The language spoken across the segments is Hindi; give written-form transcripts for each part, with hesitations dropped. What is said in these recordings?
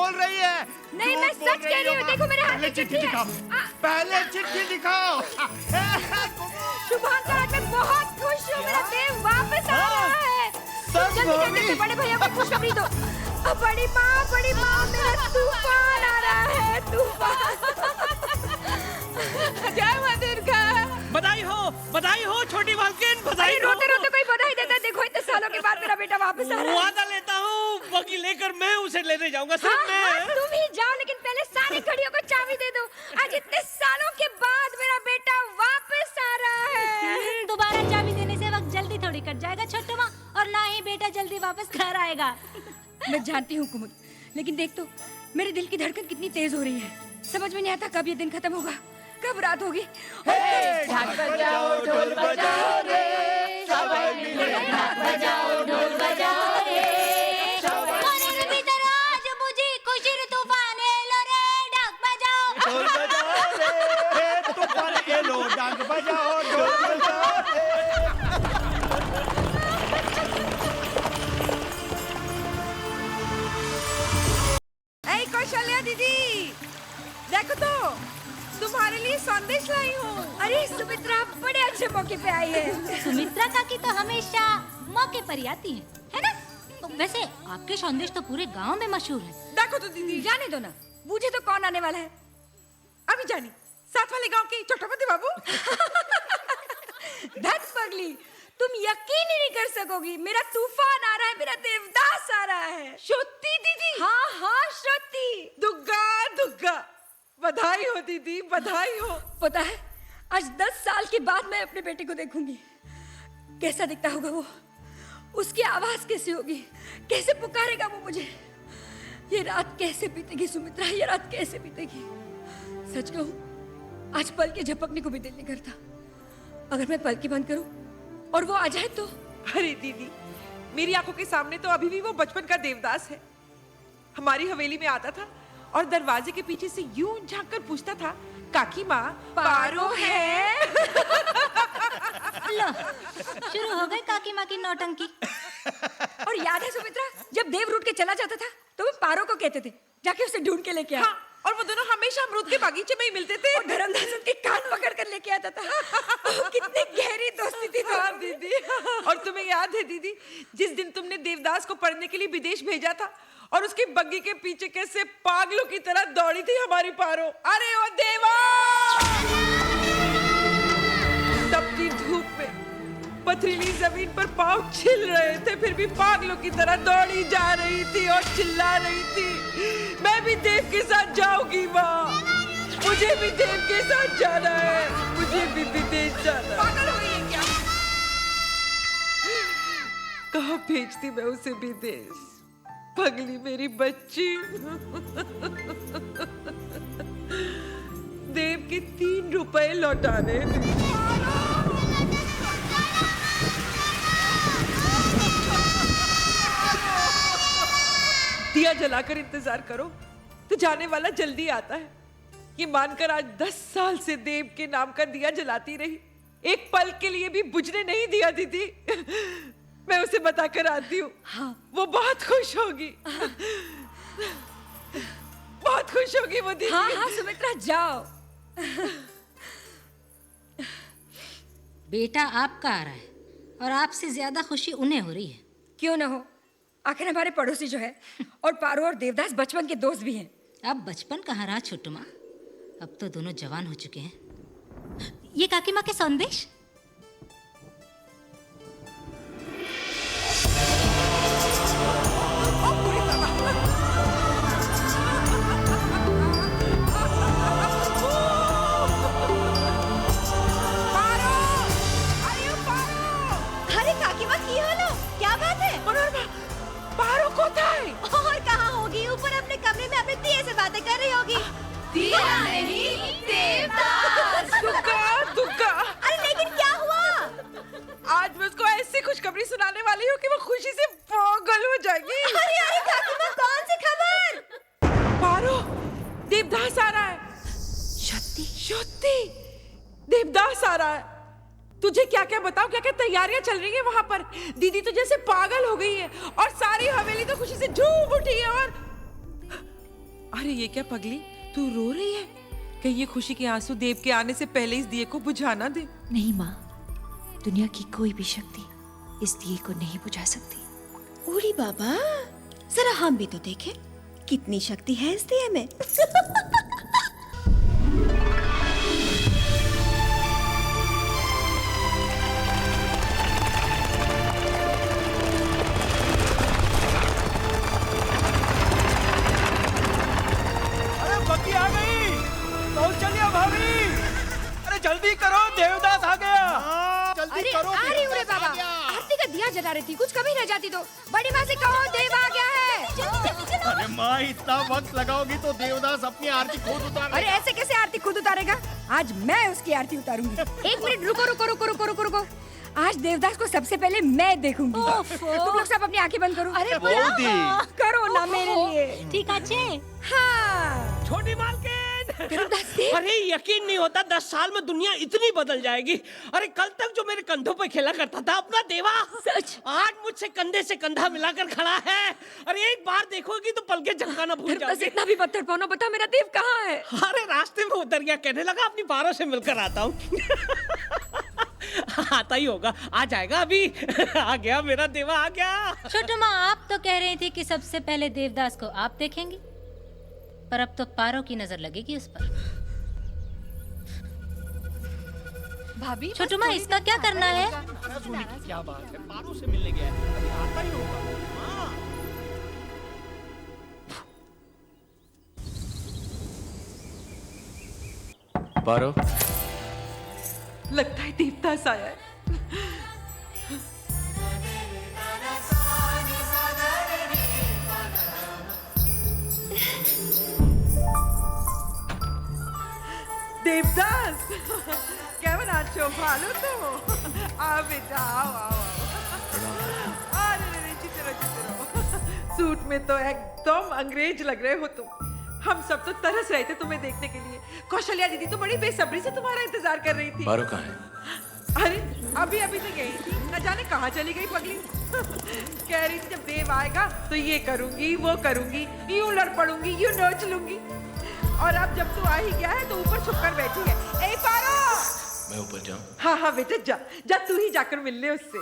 बोल रही है। नहीं, मैं सच कह रही हूँ। देखो मेरे हाथ में चिट्ठी है। पहले चिट्ठी दिखाओ। शुभांकर, आज मैं बहुत खुश हूँ। मेरा देव वापस आ रहा है। जल्दी जल्दी बड़े भैया को खुशखबरी दो। बड़ी माँ, मेरा तूफान आ रहा है। तूफान। जय माँ दुर्गा। बधाई हो छोटी मालकिन, बधाई हो। रोते रोते कोई बधाई देता है। देखो इतने सालों के बाद मेरा बेटा वापस आ रहा है। वादा लेता हूँ, बगी लेकर मैं उसे लेने जाऊंगा। हाँ, तुम ही जाओ, लेकिन पहले सारी घड़ियों को चाबी दे दो। आज इतने सालों के बाद मेरा बेटा वापस आ रहा है। दोबारा चाबी देने से वक्त जल्दी थोड़ी कट जाएगा छोटू माँ, और ना ही बेटा जल्दी वापस घर आएगा। मैं जानती हूँ कुमुद, लेकिन देख तो मेरे दिल की धड़कन कितनी तेज हो रही है। समझ में नहीं आता कब ये दिन खत्म होगा, कब रात होगी। ढाक बजाओ ढोल बजाओ रे, सवाई मिले ढाक बजाओ ढोल बजाओ रे। मने भीतर आज मुझे खुशी तूफान एलो रे, ढाक बजाओ ढोल बजाओ रे, तूफान एलो, ढाक बजाओ, ढोल बजाओ रे। ऐ कौशल्या दीदी, देखो तो तुम्हारे लिए संदेश लाई हूँ। अरे सुमित्रा बड़े अच्छे मौके पे आई है। सुमित्रा काकी तो हमेशा मौके पर ही आती है ना? तो वैसे आपके संदेश तो पूरे गांव में मशहूर है। देखो तो दीदी, जाने दो ना, मुझे तो कौन आने वाला है अभी जानी, साथ वाले गांव के चट्टोपति बाबू। धत पगली, तुम यकीन ही नहीं कर सकोगी, मेरा तूफान आ रहा है, मेरा देवदास आ रहा है। श्रुति दीदी। हाँ श्रुति। दुग्गा दुग्गा, बधाई हो दीदी, बधाई हो। पता है, आज 10 साल के बाद मैं अपने बेटे को देखूंगी। कैसा दिखता होगा वो, उसकी आवाज कैसी होगी, कैसे पुकारेगा वो मुझे। ये रात कैसे बीतेगी सुमित्रा, ये रात कैसे बीतेगी। सच कहूं, आज पल के झपकने को भी दिल नहीं करता। अगर मैं पल की बंद करूं और वो आ जाए तो। अरे दीदी, मेरी आंखों के सामने तो अभी भी वो बचपन का देवदास है। हमारी हवेली में आता था और दरवाजे के पीछे से यूं झांक कर पूछता था, काकी माँ पारो है? लो, शुरू हो गई काकी माँ की नौटंकी। और याद है सुमित्रा, जब देव रूठ के चला जाता था तो वो पारो को कहते थे जाके उसे ढूंढ के लेके आ। हाँ, और वो दोनों हमेशा अमरूद के बागीचे में ही मिलते थे। और धर्मदास उनके कान पकड़ कर लेके आता था। कितनी गहरी दोस्ती थी। हाँ दीदी। और तुम्हें याद है दीदी, जिस दिन तुमने देवदास को पढ़ने के लिए विदेश भेजा था और उसकी बग्गी के पीछे कैसे पागलों की तरह दौड़ी थी हमारी पारो। अरे ओ देवा! तपती धूप में पथरीली जमीन पर पांव छिल रहे थे, फिर भी पागलों की तरह दौड़ी जा रही थी और चिल्ला रही थी, मैं भी देव के साथ जाऊंगी माँ, मुझे भी देव के साथ जाना है, मुझे भी विदेश जाना है। पागल हुई है क्या? कहाँ भेजती मैं उसे विदेश, पगली मेरी बच्ची। देव के 3 रुपए लौटाने थे। दिया जलाकर इंतजार करो तो जाने वाला जल्दी आता है। ये मानकर आज 10 साल से देव के नाम का दिया जलाती रही, एक पल के लिए भी बुझने नहीं दिया दीदी। मैं उसे बताकर आती हूँ। हाँ। वो बहुत खुश होगी। बहुत खुश होगी वो दीदी। हाँ हाँ सुमित्रा, जाओ। बेटा आपका आ रहा है और आपसे ज्यादा खुशी उन्हें हो रही है। क्यों ना हो, आखिर हमारे पड़ोसी जो है और पारो और देवदास बचपन के दोस्त भी हैं। अब बचपन कहाँ रहा छोटू माँ, अब तो दोनों जवान हो चुके हैं। ये काकी माँ के संदेश। अरे काकी माँ की हाल हो, क्या बात है? पारो कोথায়? और कहाँ होगी, ऊपर अपने कमरे में अपने दिए से बातें कर रही होगी। दिया नहीं, देवदास। दुग्गा दुग्गा। अरे लेकिन क्या हुआ? आज मैं उसको ऐसी खुशखबरी सुनाने वाली हूँ कि वो खुशी से पागल हो जाएगी। अरे अरे काकी माँ, कौन सी खबर? पारो, देवदास आ रहा है। शुद्धि, देवदास आ रहा है। तुझे क्या क्या बताओ, क्या क्या तैयारियां चल रही है वहां पर। दीदी तो जैसे पागल हो गई है और सारी हवेली तो खुशी से झूम उठी है। और अरे ये क्या पगली, तू रो रही है? कहीं ये खुशी के आंसू देव के आने से पहले इस दिए को बुझा ना दे। नहीं माँ, दुनिया की कोई भी शक्ति इस दिए को नहीं बुझा सकती। उड़ी बाबा, जरा हम भी तो देखें कितनी शक्ति है इस दिए में। अरे बग्गी आ गई, तो चलिए भाभी। अरे जल्दी करो, देवदास आ गया। जल्दी अरे करो, आ रही हूँ रे देवदास बाबा। आ गया। आरती का दिया जला रही थी, कुछ कमी रह जाती तो बड़ी माँ से कहो देव आ गया है। अरे माँ, इतना वक्त लगाओगी तो देवदास अपनी आरती खुद उतार अरे ऐसे कैसे आरती खुद उतारेगा? आज मैं उसकी आरती उतारूंगी। एक मिनट रुको रुको रुको रुको रुको रुको। आज देवदास को सबसे पहले मैं देखूंगी। तुम लोग सब अपनी आंखें बंद करो। अरे करो ना मेरे लिए। ठीक अच्छे। हाँ। छोटी मालकिन। देवदास देव। अरे यकीन नहीं होता 10 साल में दुनिया इतनी बदल जाएगी। अरे कल तक जो मेरे कंधों पे खेला करता था अपना देवा, सच। आज मुझसे कंधे से कंधा मिलाकर खड़ा है। अरे एक बार देखोगी तो पलके झपकाना भूल बस जाओगी। इतना भी पत्थर पानो, बता मेरा देव कहाँ है? अरे रास्ते में उतर गया, कहने लगा अपनी पारों से मिलकर आता हूँ। आता ही होगा, आ जाएगा अभी। आ गया मेरा देवा, आ गया। छोटू माँ, आप तो कह रही थी कि सबसे पहले देवदास को आप देखेंगी, पर अब तो पारो की नजर लगेगी उस पर। भाभी छोटू माँ, इसका क्या करना है? सोने की क्या बात है, पारों से मिलने गया है, अभी आता ही होगा। हाँ। पारो, लगता है देवदास आया है। देवदास, केवन आछो, भालो तो? आओ बेटा, आओ आओ आओ। अरे जीते रहो। सूट में तो एकदम अंग्रेज लग रहे हो तुम। हम सब तो तरस रहे थे तुम्हें देखने के लिए। कौशल्या दीदी तो बड़ी बेसब्री से तुम्हारा इंतजार कर रही थी। पारो कहाँ है? अरे अभी अभी तो गई थी, न जाने कहाँ चली गई पगली। कह रही थी जब देव आएगा तो ये करूंगी वो करूंगी, यूं लड़ पड़ूंगी, यूं नोच लूंगी। और अब जब तू आ ही गया है तो ऊपर छुप कर बैठी है। ए पारो! मैं ऊपर जाऊं? हाँ हाँ बेटे जा, जा तू ही जाकर मिल ले उससे।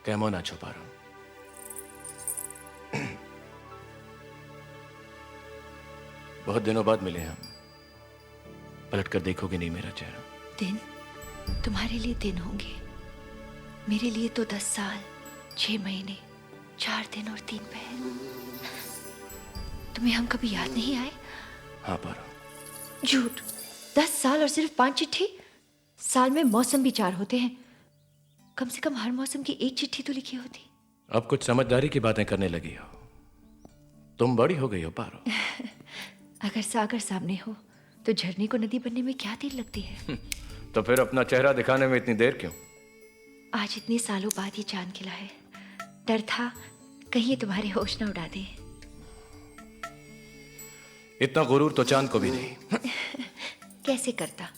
केमन आछो पारो? बहुत दिनों बाद मिले हम। पलट कर देखोगे नहीं मेरा चेहरा? दिन तुम्हारे लिए दिन होंगे, मेरे लिए तो 10 साल 6 महीने 4 दिन और 3 पहर। तुम्हें हम कभी याद नहीं आए? हाँ पारो। झूठ। 10 साल और सिर्फ 5 चिट्ठी? साल में मौसम भी 4 होते हैं, कम से कम हर मौसम की 1 चिट्ठी तो लिखी होती। अब कुछ समझदारी की बातें करने लगी हो। तुम बड़ी हो गई हो पारो। अगर सागर सामने हो तो झरने को नदी बनने में क्या देर लगती है? तो फिर अपना चेहरा दिखाने में इतनी देर क्यों? आज इतने सालों बाद ये चांद खिला है, डर था कहीं ये तुम्हारे होश न उड़ा दे। इतना गुरूर तो चांद को भी नहीं। कैसे करता?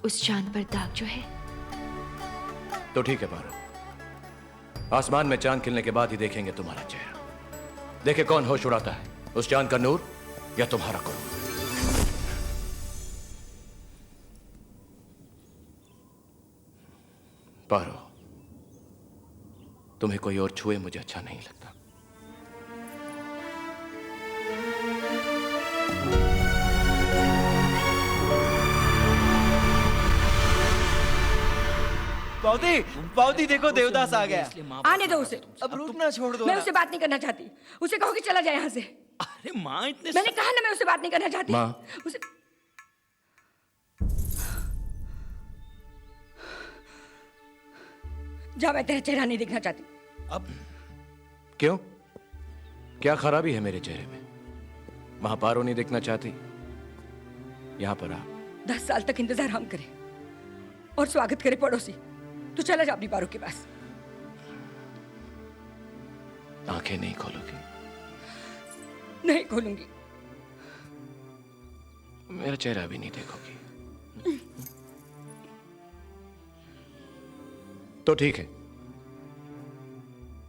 उस चांद पर दाग जो है। तो ठीक है पारो, आसमान में चांद खिलने के बाद ही देखेंगे तुम्हारा चेहरा। देखे कौन होश उड़ाता है, उस चांद का नूर या तुम्हारा गुरु। पारो, तुम्हें कोई और छुए मुझे अच्छा नहीं लगता। पावती, पावती देखो देवदास आ गया। आने दो उसे। अब रुकना छोड़ दो मैं ना। उससे बात नहीं करना चाहती। उसे कहो कि चला जाए यहाँ से। अरे माँ इतने मैंने कहा ना मैं उससे बात नहीं करना चाहती। माँ। उसे जा, मैं तेरा चेहरा नहीं देखना चाहती। अब क्यों? क्या खराबी है मेरे चेहरे में? वहां पारो नहीं देखना चाहती, यहां पर आ। 10 साल तक इंतजार हम करें और स्वागत करे पड़ोसी। तू चला जा अपनी पारो के पास। आंखें नहीं खोलोगी? नहीं खोलूंगी। मेरा चेहरा भी नहीं देखोगी? तो ठीक है,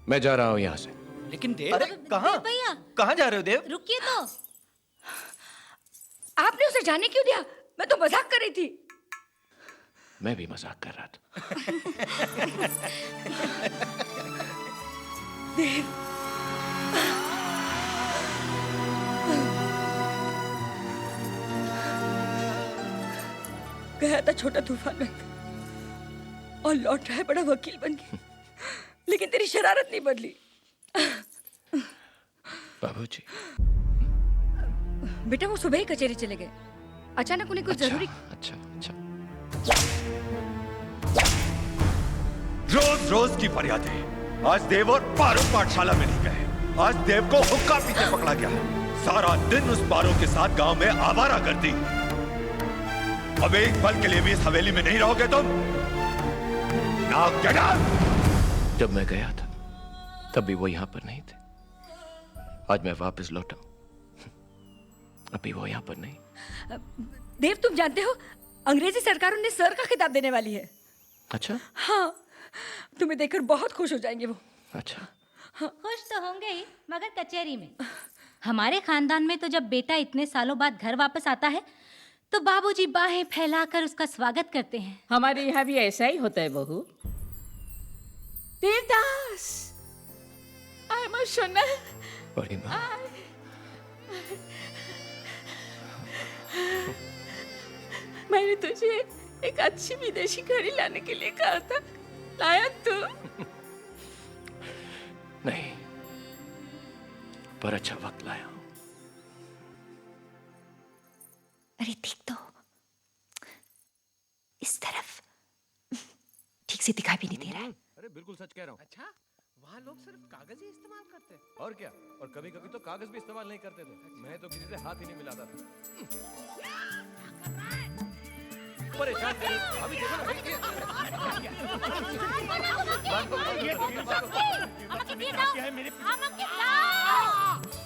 मैं जा रहा हूं यहां से। लेकिन देव, अरे कहाँ भैया कहाँ जा रहे हो देव? रुकिए तो। आपने उसे जाने क्यों दिया? मैं तो मजाक कर रही थी। मैं भी मजाक कर रहा था। देव, गया था छोटा तूफान में और लौट रहा है बड़ा वकील बन के। लेकिन तेरी शरारत नहीं बदली। बाबूजी। बेटा वो सुबह ही कचहरी चले गए। अचानक उन्हें कुछ जरूरी। अच्छा अच्छा। रोज रोज की फरियादें। आज देव और पारो पाठशाला में नहीं गए। आज देव को हुक्का पीते पकड़ा गया। सारा दिन उस पारो के साथ गांव में आवारा करती। अब एक पल के लिए भी इस हवेली में नहीं रहोगे तुम? Now get out! जब मैं गया था तब भी वो यहां पर नहीं थे। आज मैं वापस लौटा, अभी वो यहां पर नहीं। देव, तुम जानते हो अंग्रेजी सरकार उन्हें सर का खिताब देने वाली है। अच्छा हाँ, तुम्हें देखकर बहुत खुश हो जाएंगे वो। अच्छा। खुश तो होंगे ही, मगर कचहरी में। हमारे खानदान में तो जब बेटा इतने सालों बाद घर वापस आता है तो बाबूजी बाहें फैलाकर उसका स्वागत करते हैं। हमारे यहाँ भी ऐसा ही होता है बहू। देवदास, आय मां सोना। बड़ी माँ। मैंने तुझे एक अच्छी विदेशी घड़ी लाने के लिए कहा था, लाया तू? नहीं, पर अच्छा वक्त लाया हूं। अरे देख तो, इस तरफ ठीक से दिखाई भी नहीं दे रहा है। अरे बिल्कुल सच कह रहा हूँ। अच्छा, वहाँ लोग सिर्फ कागज ही इस्तेमाल करते हैं। और क्या, और कभी कभी तो कागज भी इस्तेमाल नहीं करते थे। मैं तो किसी से हाथ ही नहीं मिलाता था। परेशान करिए, अभी देखो ना भाई।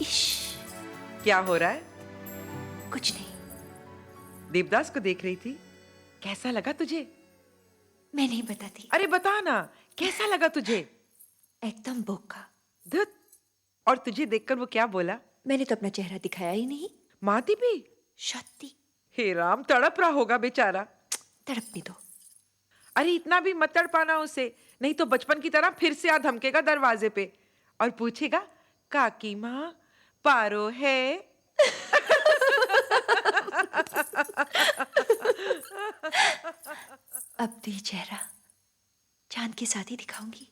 इश, क्या हो रहा है? कुछ नहीं। देवदास को देख रही थी। कैसा लगा तुझे? मैं नहीं बताती। अरे बता ना, कैसा लगा तुझे? एकदम बोका। धुत। और तुझे देखकर वो क्या बोला? मैंने तो अपना चेहरा दिखाया ही नहीं। माती भी? शक्ति। हे राम, तड़प रहा होगा बेचारा। तड़पने दो। अरे इतना भी मत तड़पाना उसे, नहीं तो बचपन की तरह फिर से आ धमकेगा दरवाजे पे और पूछेगा, काकी माँ पारो है? अब तो ये चेहरा चांद के साथ ही दिखाऊंगी।